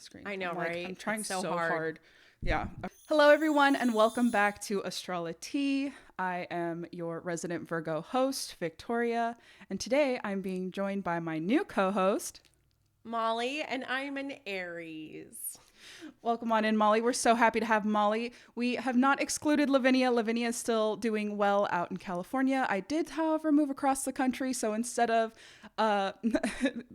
the screen. I know, right? I'm trying it's so hard. Yeah. Hello, everyone, and welcome back to Astrolatea. I am your resident Virgo host, Victoria, and today I'm being joined by my new co-host, Molly, and I'm an Aries. Welcome on in, Molly. We're so happy to have Molly. We have not excluded Lavinia. Lavinia is still doing well out in California. I did, however, move across the country. So instead of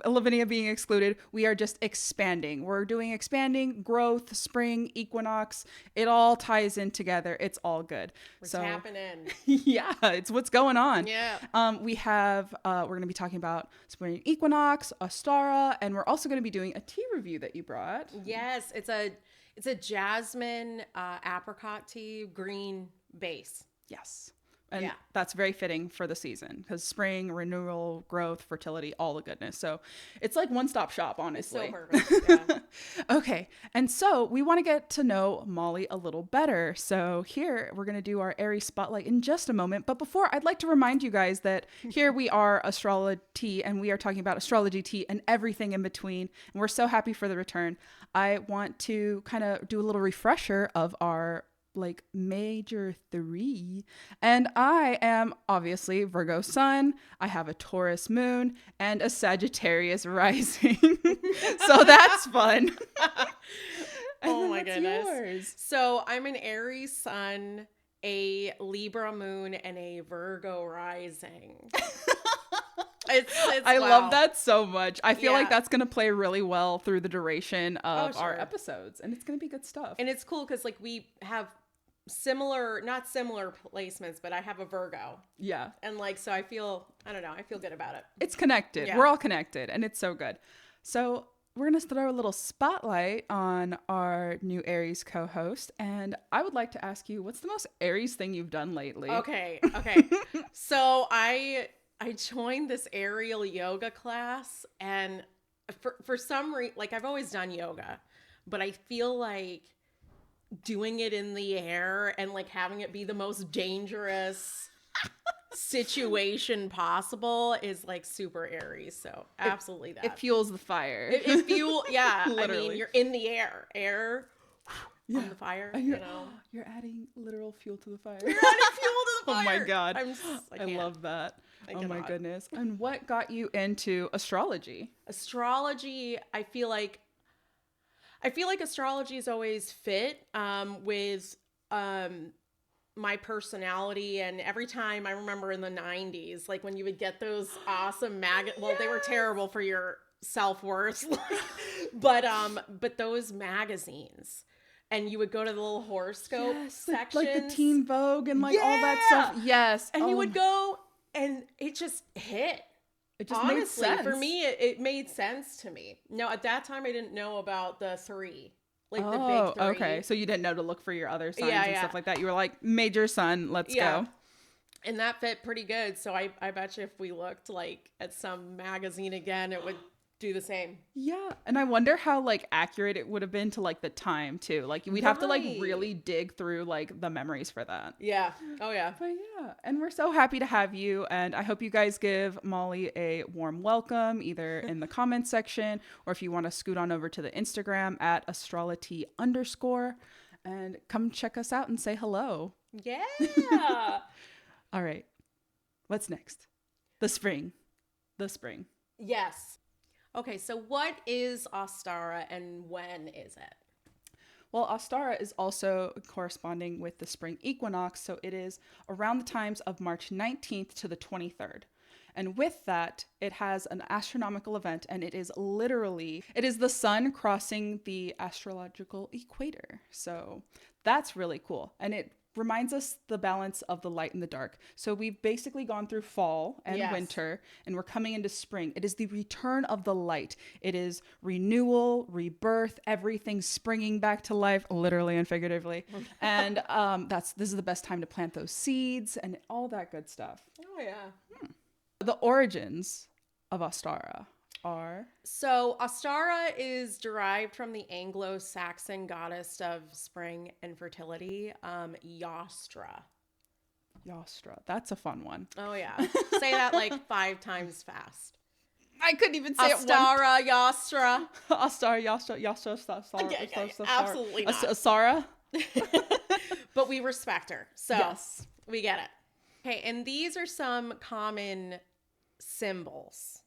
Lavinia being excluded, we are just expanding. We're doing expanding, growth, spring, equinox. It all ties in together. It's all good. What's happening? Yeah, it's what's going on. Yeah. We're going to be talking about spring equinox, Ostara, and we're also going to be doing a tea review that you brought. Yes, it's a jasmine apricot tea, green base. Yes. And that's very fitting for the season because spring, renewal, growth, fertility, all the goodness. So it's like one-stop shop, honestly. It's so perfect. Yeah. Okay. And so we want to get to know Molly a little better. So here we're going to do our Aries spotlight in just a moment. But before, I'd like to remind you guys that here we are Astrolotea, and we are talking about astrology tea and everything in between. And we're so happy for the return. I want to kind of do a little refresher of our major three, and I am obviously Virgo sun, I have a Taurus moon and a Sagittarius rising. So that's fun. Oh my goodness. Yours? So I'm an Aries sun, a Libra moon, and a Virgo rising. I love that so much. I feel like that's going to play really well through the duration of our episodes, and it's going to be good stuff. And it's cool because we have not similar placements, but I have a Virgo. Yeah. And so I feel good about it. It's connected. Yeah. We're all connected, and it's so good. So we're going to throw a little spotlight on our new Aries co-host, and I would like to ask you, what's the most Aries thing you've done lately? Okay. So I joined this aerial yoga class, and for some reason, I've always done yoga, but I feel like doing it in the air and having it be the most dangerous situation possible is super Aries. So absolutely that. It fuels the fire. It fuel, yeah. Literally. I mean, you're in the air on the fire, You're adding literal fuel to the fire. You're adding fuel to the fire. Oh my God. I love that. Oh my goodness. And what got you into astrology? Astrology, I feel like astrology is always fit with my personality. And every time, I remember in the 90s, when you would get those awesome well, they were terrible for your self-worth, but those magazines, and you would go to the little horoscope sections, like the Teen Vogue and all that stuff. Yes. And you would go, and it just hit. It just honestly, made sense. For me, it made sense to me. No, at that time, I didn't know about the three, the big three. Okay. So you didn't know to look for your other signs and stuff like that. You were like, major sun, let's go. And that fit pretty good. So I bet you if we looked at some magazine again, it would do the same. Yeah. And I wonder how accurate it would have been to the time too. We'd have to really dig through the memories for that. Yeah. Oh yeah. But yeah. And we're so happy to have you. And I hope you guys give Molly a warm welcome, either in the comments section, or if you want to scoot on over to the Instagram at astrolotea_ and come check us out and say hello. Yeah. All right. What's next? The spring. Yes. Okay, so what is Ostara and when is it? Well, Ostara is also corresponding with the spring equinox, so it is around the times of March 19th to the 23rd. And with that, it has an astronomical event, and it is the sun crossing the astrological equator. So that's really cool. And it reminds us the balance of the light and the dark. So we've basically gone through fall and winter, and we're coming into spring. It is the return of the light. It is renewal, rebirth, everything springing back to life, literally and figuratively. And this is the best time to plant those seeds and all that good stuff. Oh yeah. The origins of Ostara are? So Ostara is derived from the Anglo-Saxon goddess of spring and fertility, Yastra. Yastra. That's a fun one. Oh yeah. Say that 5 times fast. I couldn't even say Ostara, Yastra. it. Ostara, Absolutely not. Asara. But we respect her. So Yes. we get it. Okay, and these are some common symbols.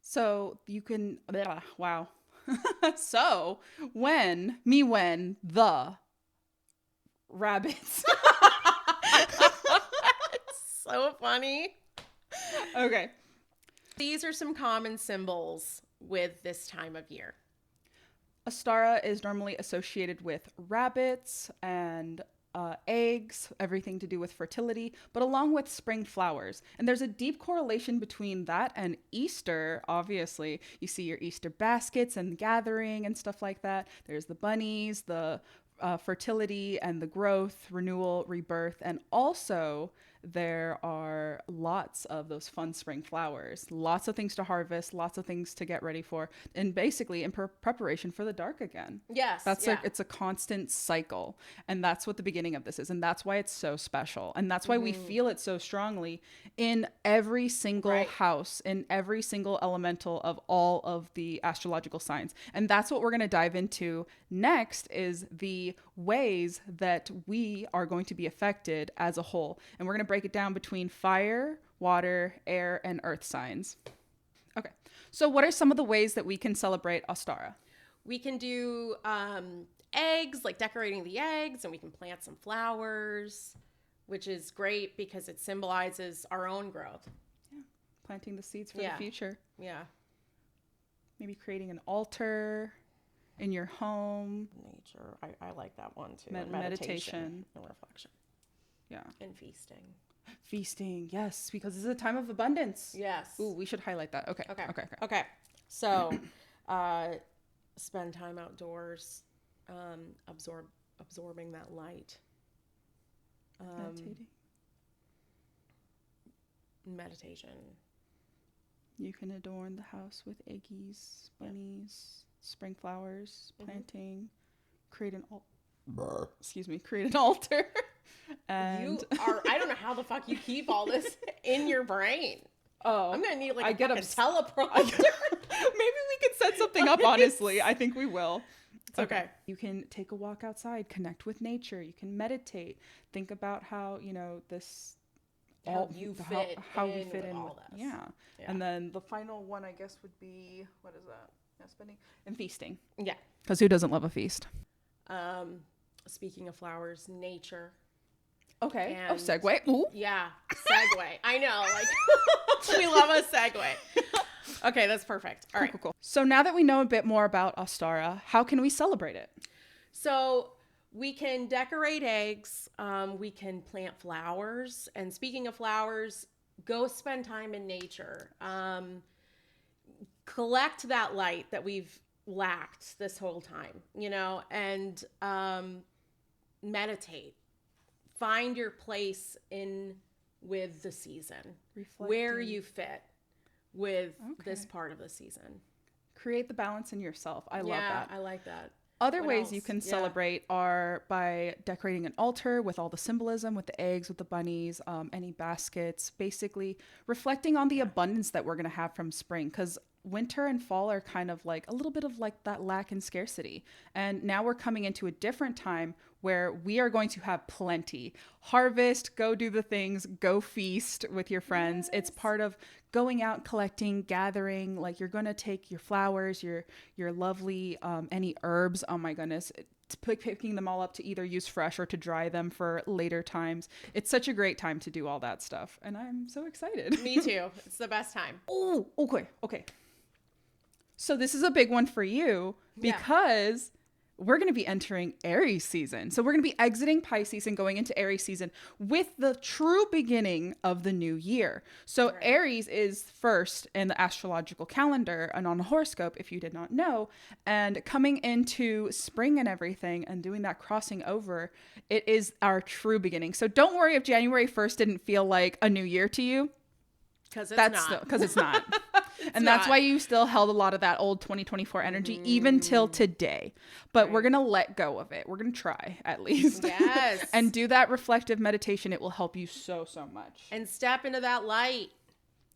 So you can, wow. So when the rabbits. So funny. Okay. These are some common symbols with this time of year. Ostara is normally associated with rabbits and eggs, everything to do with fertility, but along with spring flowers. And there's a deep correlation between that and Easter, obviously. You see your Easter baskets and gathering and stuff like that. There's the bunnies, the fertility and the growth, renewal, rebirth, and also there are lots of those fun spring flowers, lots of things to harvest, lots of things to get ready for, and basically in preparation for the dark again. Yes. It's a constant cycle, and that's what the beginning of this is, and that's why it's so special, and that's why we feel it so strongly in every single house, in every single elemental of all of the astrological signs. And that's what we're going to dive into next, is the ways that we are going to be affected as a whole, and we're going to break it down between fire, water, air, and earth signs. Okay, so what are some of the ways that we can celebrate Ostara? We can do eggs, like decorating the eggs, and we can plant some flowers, which is great because it symbolizes our own growth. Yeah, planting the seeds for the future. Yeah. Maybe creating an altar in your home. Nature. I like that one too. Meditation. And reflection. Yeah. And feasting. Feasting, yes, because this is a time of abundance. Yes. Ooh, we should highlight that. Okay. So, spend time outdoors, absorbing that light. Meditation. You can adorn the house with eggies, bunnies, spring flowers, planting, create an altar. And You are, I don't know how the fuck you keep all this in your brain. Oh, I'm going to need like I a get fucking teleprompter. Maybe we could set something up, honestly. I think we will. It's okay. You can take a walk outside, connect with nature. You can meditate. Think about how, this... How you fit in all this. Yeah. And then the final one, I guess, would be, what is that? Yeah, spending and feasting. Yeah. Because who doesn't love a feast? Speaking of flowers, nature. Okay. And segue. Ooh. Yeah, segue. I know, like we love a segue. Okay, that's perfect. All right. Cool. So now that we know a bit more about Ostara, how can we celebrate it? So we can decorate eggs. We can plant flowers. And speaking of flowers, go spend time in nature. Collect that light that we've lacked this whole time, and meditate. Find your place with the season, where you fit with this part of the season. Create the balance in yourself. I love that. I like that. Other ways you can celebrate are by decorating an altar with all the symbolism, with the eggs, with the bunnies, any baskets, basically reflecting on the abundance that we're going to have from spring, because winter and fall are kind of like a little bit of like that lack and scarcity. And now we're coming into a different time where we are going to have plenty. Harvest, go do the things, go feast with your friends. Yes. It's part of going out, collecting, gathering. Like you're going to take your flowers, your lovely, any herbs. Oh my goodness. Picking them all up to either use fresh or to dry them for later times. It's such a great time to do all that stuff. And I'm so excited. Me too. It's the best time. Oh, okay. So this is a big one for you because we're going to be entering Aries season. So we're going to be exiting Pisces and going into Aries season with the true beginning of the new year. So Aries is first in the astrological calendar and on the horoscope, if you did not know, and coming into spring and everything and doing that crossing over, it is our true beginning. So don't worry if January 1st didn't feel like a new year to you. Because it's not. And that's why you still held a lot of that old 2024 energy even till today. But we're going to let go of it. We're going to try at least. Yes. And do that reflective meditation. It will help you so much. And step into that light.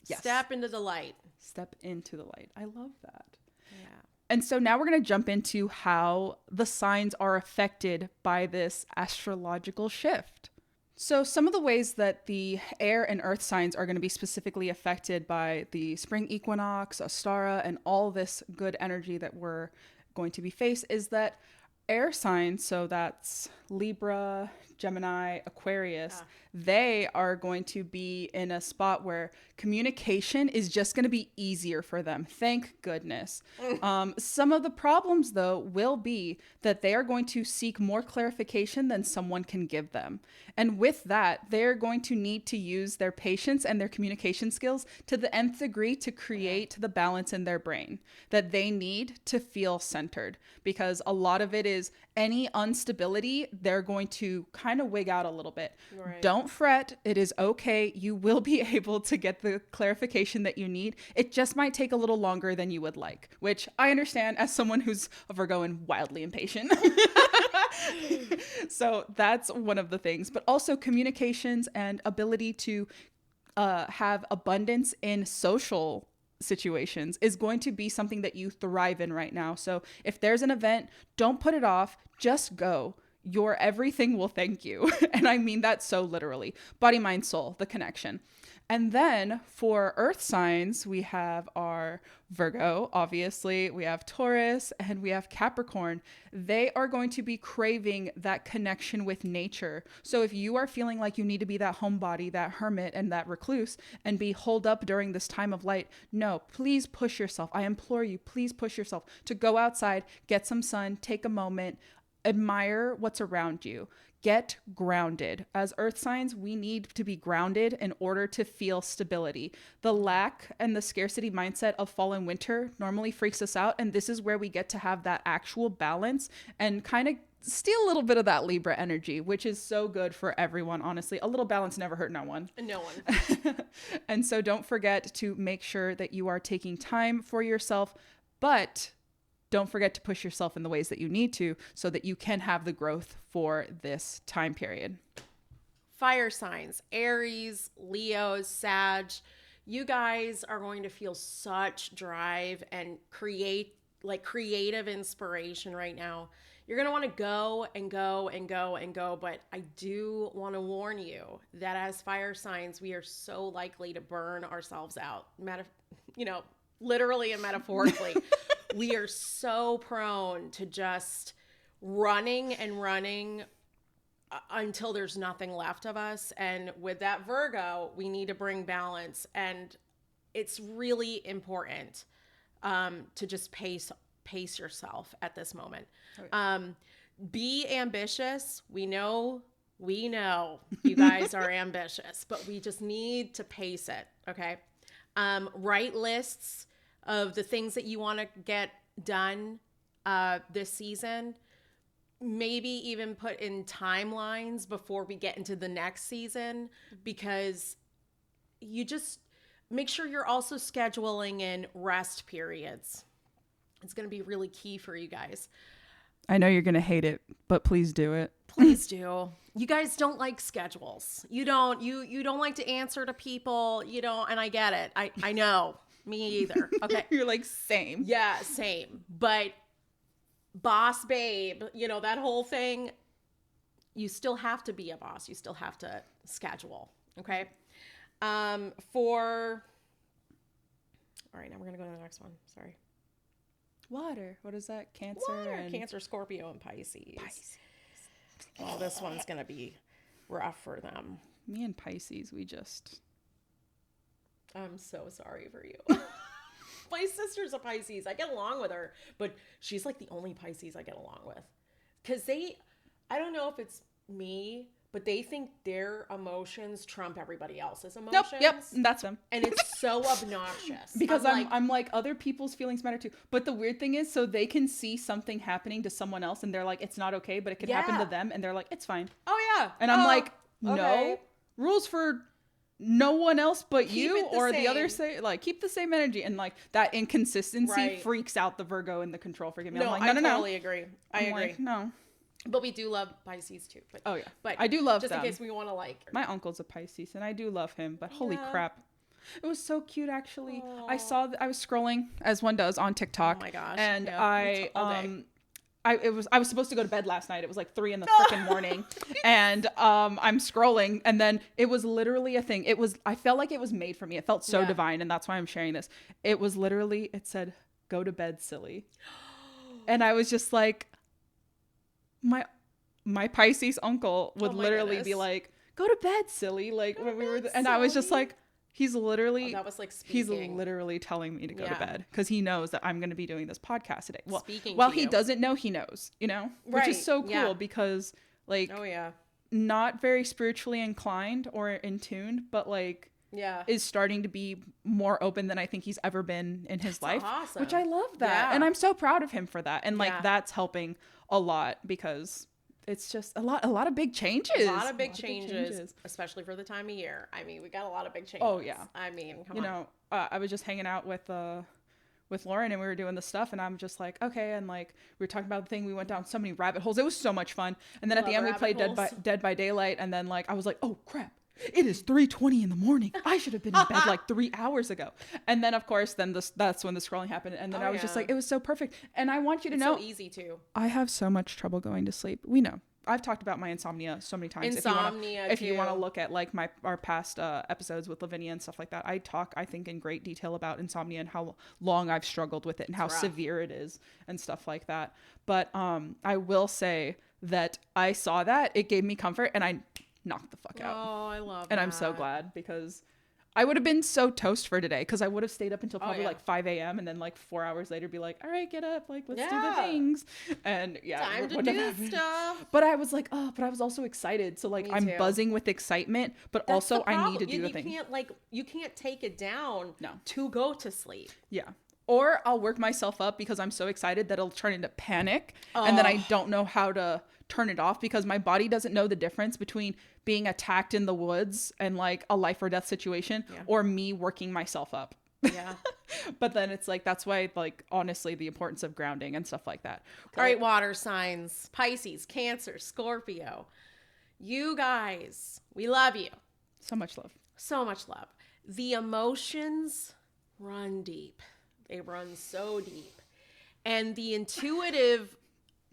Yes. Step into the light. Step into the light. I love that. Yeah. And so now we're going to jump into how the signs are affected by this astrological shift. So some of the ways that the air and earth signs are going to be specifically affected by the spring equinox, Ostara, and all this good energy that we're going to be faced is that air signs, so that's Libra, Gemini, Aquarius, they are going to be in a spot where communication is just going to be easier for them. Thank goodness. Some of the problems, though, will be that they are going to seek more clarification than someone can give them. And with that, they're going to need to use their patience and their communication skills to the nth degree to create the balance in their brain that they need to feel centered. Because a lot of it is any instability, they're going to kind of wig out a little bit. Right. Don't fret. It is okay. You will be able to get the clarification that you need. It just might take a little longer than you would like, which I understand as someone who's a Virgo and wildly impatient. So that's one of the things, but also communications and ability to have abundance in social situations is going to be something that you thrive in right now. So if there's an event, don't put it off, just go. Your everything will thank you. And I mean that so literally. Body, mind, soul, the connection. And then for earth signs, we have our Virgo, obviously, we have Taurus, and we have Capricorn. They are going to be craving that connection with nature. So if you are feeling like you need to be that homebody, that hermit, and that recluse, and be holed up during this time of light, no, please push yourself. I implore you, please push yourself to go outside, get some sun, take a moment, admire what's around you. Get grounded. As earth signs, we need to be grounded in order to feel stability. The lack and the scarcity mindset of fall and winter normally freaks us out. And this is where we get to have that actual balance and kind of steal a little bit of that Libra energy, which is so good for everyone, honestly. A little balance never hurt no one. No one. And so don't forget to make sure that you are taking time for yourself, but don't forget to push yourself in the ways that you need to so that you can have the growth for this time period. Fire signs, Aries, Leos, Sag. You guys are going to feel such drive and creative inspiration right now. You're going to want to go and go and go and go. But I do want to warn you that as fire signs, we are so likely to burn ourselves out. Literally and metaphorically. We are so prone to just running and running until there's nothing left of us. And with that Virgo, we need to bring balance. And it's really important to just pace yourself at this moment. Be ambitious. We know you guys are ambitious, but we just need to pace it. Okay. Write lists of the things that you want to get done this season. Maybe even put in timelines before we get into the next season, because you just make sure you're also scheduling in rest periods. It's going to be really key for you guys. I know you're going to hate it, but please do it. Please do. You guys don't like schedules. You don't like to answer to people. You don't, and I get it. I know. Me either. Okay. You're like, same. Yeah, same. But boss babe, that whole thing, you still have to be a boss. You still have to schedule. Okay. All right, now we're going to go to the next one. Sorry. Water. What is that? Cancer. Cancer, Scorpio, and Pisces. Oh, this one's going to be rough for them. Me and Pisces, I'm so sorry for you. My sister's a Pisces. I get along with her, but she's like the only Pisces I get along with. Because I don't know if it's me, but they think their emotions trump everybody else's emotions. Nope, yep, that's them. And it's so obnoxious. Because I'm like, other people's feelings matter too. But the weird thing is, so they can see something happening to someone else and they're like, it's not okay, but it could happen to them. And they're like, it's fine. Oh, yeah. And I'm like, okay. No, rules for no one else but Keep you, or same. the other say, like, keep the same energy. And like that inconsistency freaks out the Virgo and the control freak me. No, I'm like, I totally agree. I agree. Like, no. But we do love Pisces too. But but I do love just them. in case we want to like her. My uncle's a Pisces and I do love him, but holy crap. It was so cute, actually. Aw. I was scrolling as one does on TikTok. Oh my gosh. And Yeah, me too, all day. I was supposed to go to bed last night. It was like 3 in the freaking morning. And I'm scrolling, and then it was literally a thing. I felt like it was made for me. It felt so Yeah. divine, and that's why I'm sharing this. It was literally, it said, "Go to bed, silly." And I was just like, my Pisces uncle would Oh my literally goodness. be like, "Go to bed, silly." Like Go when to we were, bed, and I was just silly. like, he's literally, That was like he's speaking. literally telling me to go to Yeah. bed because he knows that I'm going to be doing this podcast today. Well, Speaking while to he you. doesn't know, he knows, you know, which is Right, so cool yeah. because like Oh yeah. not very spiritually inclined or in tune, but like Yeah. is starting to be more open than I think he's ever been in his life, awesome. which I love that. Yeah. And I'm so proud of him for that. And like Yeah. that's helping a lot because it's just a lot of big changes. A lot of big changes, especially for the time of year. I mean, we got a lot of big changes. Oh, yeah. I mean, come You on. know, I was just hanging out with Lauren and we were doing the stuff and I'm just like, okay. And like, we were talking about the thing. We went down so many rabbit holes. It was so much fun. And then at the end we Love played rabbit holes. Dead by Daylight. And then like, I was like, oh crap. It is 3:20 in the morning. I should have been in bed like 3 hours ago. And then of course, that's when the scrolling happened. And then Oh, I was just yeah. like, it was so perfect. And I want you to It's know, so easy too. I have so much trouble going to sleep. We know. I've talked about my insomnia so many times. Insomnia, if you want to too. look at like our past episodes with Lavinia and stuff like that, I think in great detail about insomnia and how long I've struggled with it and how rough. severe it is and stuff like that. But I will say that I saw that, it gave me comfort, and I knocked the fuck out. Oh, I love And that. I'm so glad because I would have been so toast for today because I would have stayed up until probably yeah. like 5 a.m. and then like 4 hours later be like, all right, get up, like let's do the Yeah. things. And yeah, Time it to wouldn't do have happened. stuff. But I was like, oh, but I was also excited. So like Me I'm too. buzzing with excitement, but That's also the I need problem. to do you, the you thing. You can't take it down No. to go to sleep. Yeah. Or I'll work myself up because I'm so excited that it'll turn into panic. And then I don't know how to turn it off because my body doesn't know the difference between being attacked in the woods and like a life or death situation or me working myself up. Yeah. But then it's like, that's why, like, honestly, the importance of grounding and stuff like that. All right, water signs, Pisces, Cancer, Scorpio. You guys, we love you. So much love. So much love. The emotions run deep. They run so deep. And the intuitive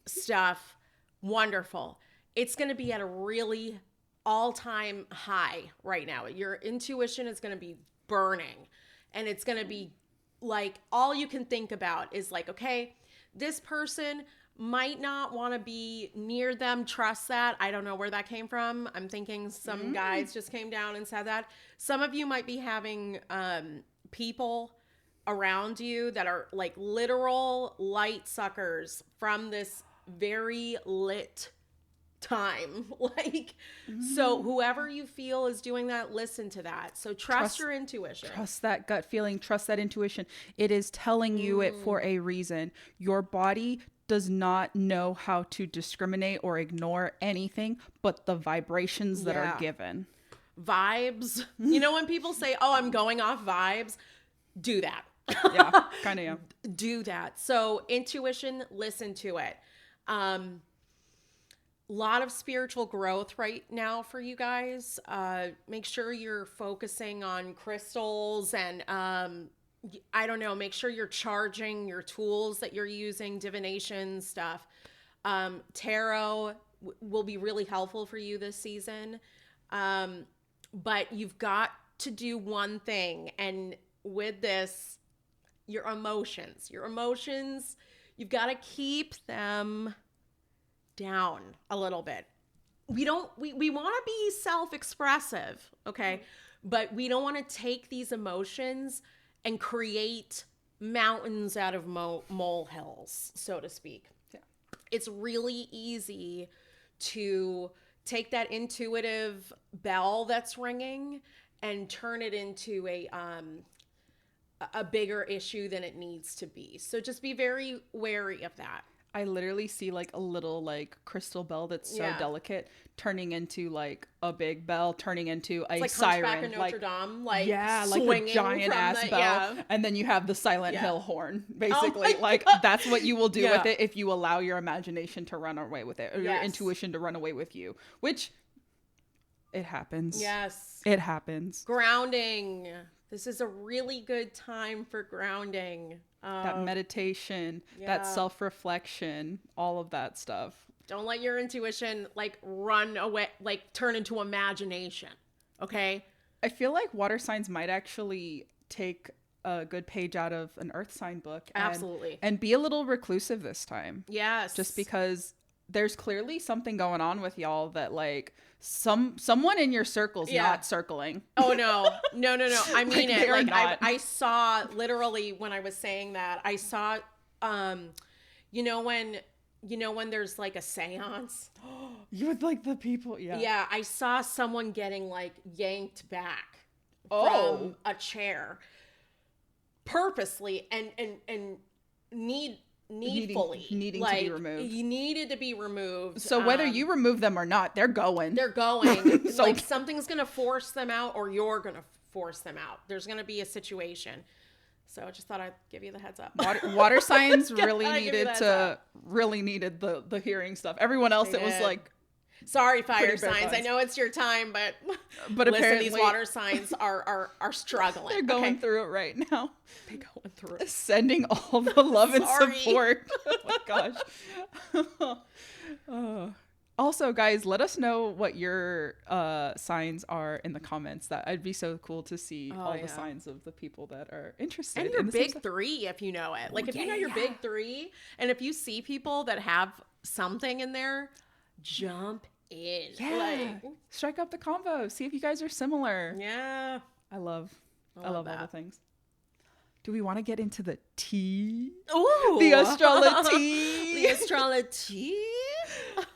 stuff, wonderful. It's going to be at a really all-time high right now. Your intuition is going to be burning. And it's going to be like, all you can think about is like, okay, this person might not want to be near them. Trust that. I don't know where that came from. I'm thinking some guides just came down and said that. Some of you might be having people around you that are like literal light suckers from this very lit time. Like, so whoever you feel is doing that, listen to that. So trust your intuition. Trust that gut feeling. Trust that intuition. It is telling you it for a reason. Your body does not know how to discriminate or ignore anything but the vibrations that are given. Vibes. You know, when people say, oh, I'm going off vibes, do that. Yeah, kind of, yeah. Do that. So intuition, listen to it. Lot of spiritual growth right now for you guys. Make sure you're focusing on crystals and I don't know, make sure you're charging your tools that you're using, divination stuff. Tarot will be really helpful for you this season. But you've got to do one thing, and with this, your emotions, you've got to keep them down a little bit. We want to be self-expressive, okay? But we don't want to take these emotions and create mountains out of molehills, so to speak. Yeah. It's really easy to take that intuitive bell that's ringing and turn it into a bigger issue than it needs to be. So just be very wary of that. I literally see like a little like crystal bell that's so delicate turning into like a big bell, turning into a It's like Hunchback of Notre Dame, like like a giant ass bell, and then you have the Silent Hill horn, basically. Like that's what you will do with it if you allow your imagination to run away with it, or your intuition to run away with you, which it happens. Yes, it happens. Grounding. This is a really good time for grounding. That meditation, that self-reflection, all of that stuff. Don't let your intuition like run away, like turn into imagination. Okay? I feel like water signs might actually take a good page out of an earth sign book. Absolutely. And be a little reclusive this time. Yes. Just because there's clearly something going on with y'all that like someone in your circle's not circling. Oh no. I mean Like, it. Like not. I saw literally when I was saying that, I saw you know when there's like a seance? You would like the people, Yeah, I saw someone getting like yanked back Oh. from a chair purposely and needfully needing like, to be removed. He needed to be removed. So whether you remove them or not, they're going. They're going. So- like something's gonna force them out, or you're gonna force them out. There's gonna be a situation. So I just thought I'd give you the heads up. Water signs really I give you needed the heads the hearing stuff. Everyone else, They it was did. like, Sorry, fire Pretty bare signs. I bones. know it's your time, but but listen, apparently these water signs are struggling. they're going okay? through it right now. They're going through it. Sending all the love and Sorry. support. Oh my gosh. Oh. Also, guys, let us know what your signs are in the comments. That I'd be so cool to see all the signs of the people that are interested. And your in the same big stuff. three, if you know it. Like, if you know yeah, your yeah. big three, and if you see people that have something in there, jump in. Yeah. Strike up the convo. See if you guys are similar. Yeah. I love love all the that. things. Do we want to get into the tea? Ooh. The Astrolatea. The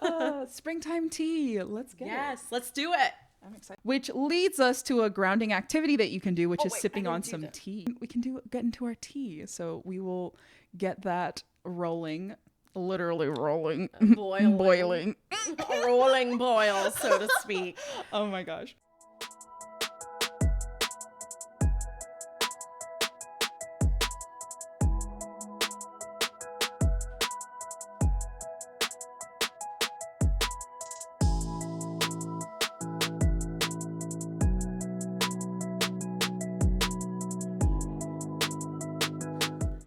Astrolatea. Springtime tea. Let's get it. Yes, let's do it. I'm excited. Which leads us to a grounding activity that you can do, which is wait, sipping I on didn't do some that. tea. We can get into our tea. So we will get that rolling. Literally rolling. Boiling. Boiling. Rolling boil, so to speak. Oh my gosh.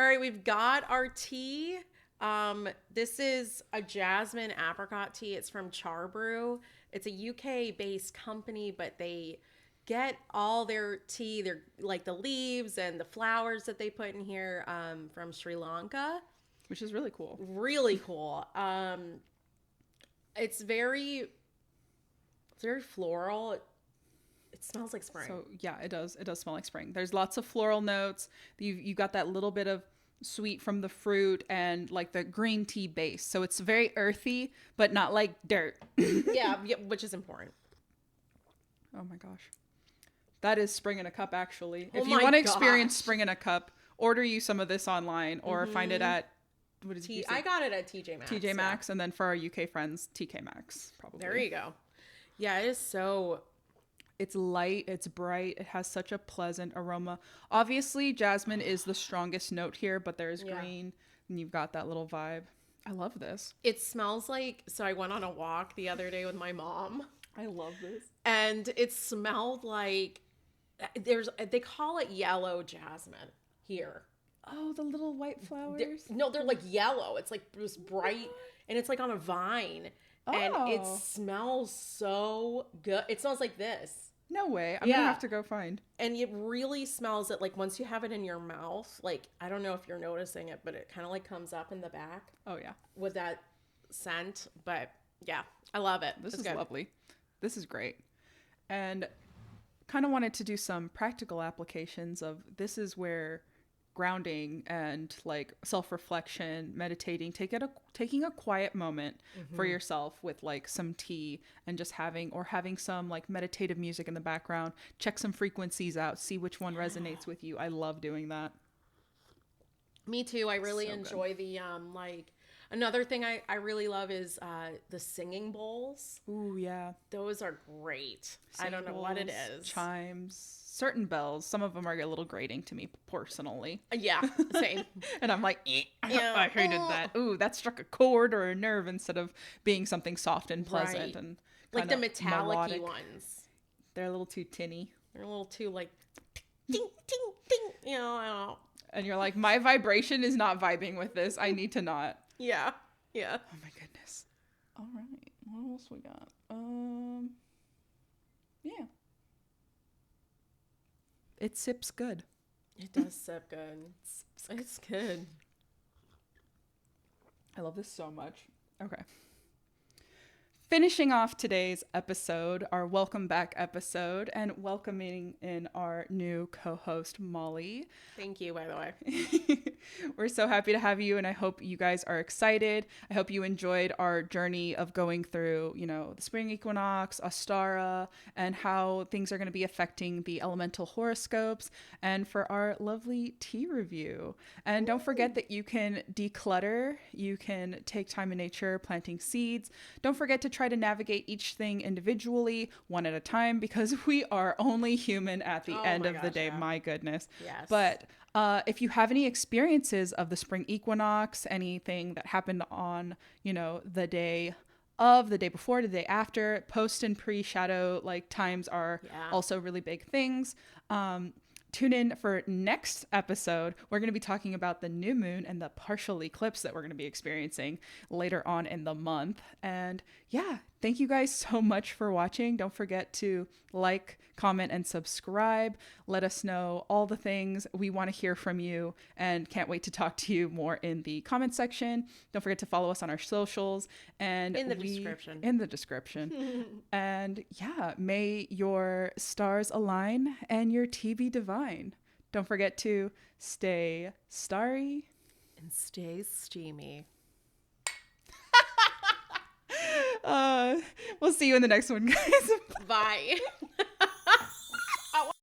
All right, we've got our tea. This is a jasmine apricot tea. It's from Charbrew. It's a UK-based company, but they get all their tea, their like the leaves and the flowers that they put in here from Sri Lanka. Which is really cool. Really cool. It's very floral. It smells like spring. So yeah, it does. It does smell like spring. There's lots of floral notes. You got that little bit of sweet from the fruit and like the green tea base. So it's very earthy, but not like dirt. yeah, which is important. Oh my gosh. That is spring in a cup, actually. Oh If you my want to experience gosh. spring in a cup, order you some of this online or find it at, what did you say? I got it at TJ Maxx. TJ Maxx. And then for our UK friends, TK Maxx, probably. There you go. Yeah, it is so... It's light, it's bright, it has such a pleasant aroma. Obviously, jasmine is the strongest note here, but there's green and you've got that little vibe. I love this. It smells like... So I went on a walk the other day with my mom. I love this. And it smelled like... They call it yellow jasmine here. Oh, the little white flowers. They're like yellow. It's like this bright... And it's like on a vine. And it Oh. smells so good. It smells like this. No way. I'm gonna have to go find. And it really smells it like once you have it in your mouth, like I don't know if you're noticing it, but it kind of like comes up in the back Oh yeah. with that scent. But yeah, I love it. This It's is good. lovely. This is great. And kind of wanted to do some practical applications of this is where grounding and like self-reflection, meditating, taking a quiet moment for yourself with like some tea and just having some like meditative music in the background, check some frequencies out, see which one resonates with you. I love doing that. Me too. I really So good. enjoy the like another thing I really love is the singing bowls. Ooh, yeah. Those are great. I don't know what it Symbols, is. Chimes, certain bells. Some of them are a little grating to me personally. Yeah, same. And I'm like, Yeah. I hated that. Ooh, that struck a chord or a nerve instead of being something soft and pleasant Right. and Like the kinda metallic-y melodic. ones. They're a little too tinny. They're a little too like Ding, ding, ding. You know, I don't know. And you're like, my vibration is not vibing with this. I need to not. Yeah. Yeah. Oh my goodness. All right. What else we got? Yeah. It sips good. It does sip good. It's good. I love this so much. Okay. Finishing off today's episode, our welcome back episode, and welcoming in our new co-host, Molly. Thank you, by the way. We're so happy to have you, and I hope you guys are excited. I hope you enjoyed our journey of going through, the spring equinox, Ostara, and how things are going to be affecting the elemental horoscopes, and for our lovely tea review. And don't forget that you can declutter, you can take time in nature, planting seeds. Don't forget to try to navigate each thing individually, one at a time, because we are only human at the end of the day. Yeah. My goodness. Yes. But if you have any experiences of the spring equinox, anything that happened on, the day of, the day before, the day after, post and pre-shadow times are also really big things. Tune in for next episode. We're going to be talking about the new moon and the partial eclipse that we're going to be experiencing later on in the month. And yeah, thank you guys so much for watching. Don't forget to like, comment, and subscribe. Let us know all the things. We want to hear from you and can't wait to talk to you more in the comment section. Don't forget to follow us on our socials and in the description. And yeah, may your stars align and your tea be divine. Don't forget to stay starry and stay steamy. We'll see you in the next one, guys. Bye.